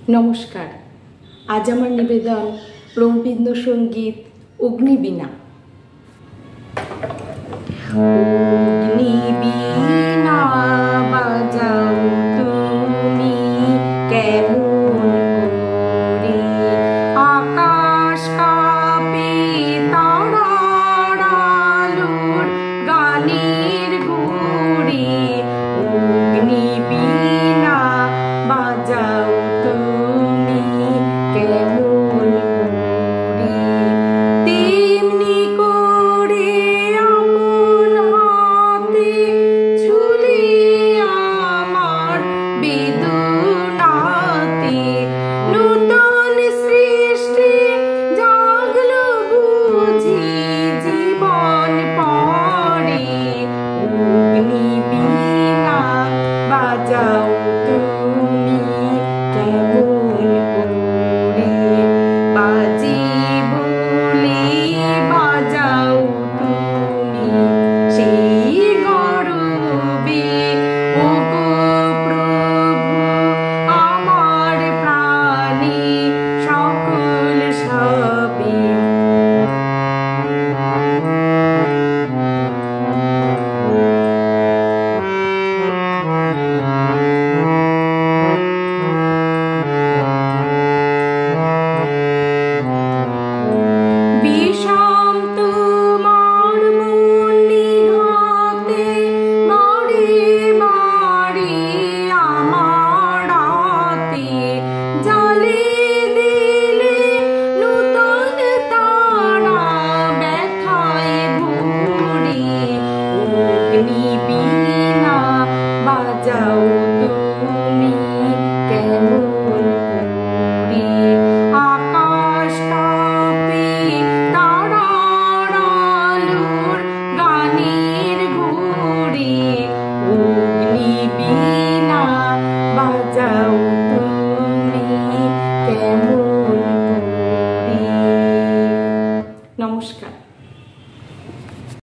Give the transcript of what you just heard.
नमस्कार। आज आमार निवेदन रंगबिंदुसंगीत अग्निबीणा। अग्निबीणा बाजाओ तुमी केमन करे, आकाश कापे तारार आलोर गानेर घुरे। अग्निबीणा बाजाओ तुमी केमन करे, तेमनि करे आपन हाथे झुले आमार बेदनाते। नूतन सृष्टि जागलो बुझि जीवन परे। अग्निबीणा बाजाओ तुमी केमन करे, बाजे बोले बाजाओ तुमी সেই গরবে। ওগো প্রভু আমার প্রাণে সকল সবে। বিষম তোমার মনি হাতে বাড়ি বাড়ি আমার রাতে জ্বালে দিলে নূতন তারা ব্যথায় ভরে। অগ্নিবীণা বাজাও তুমি কেমন করে, আকাশ কাঁপে তারার আলোর গানের ঘুরে। অগ্নিবীণা বাজাও তুমি কেমন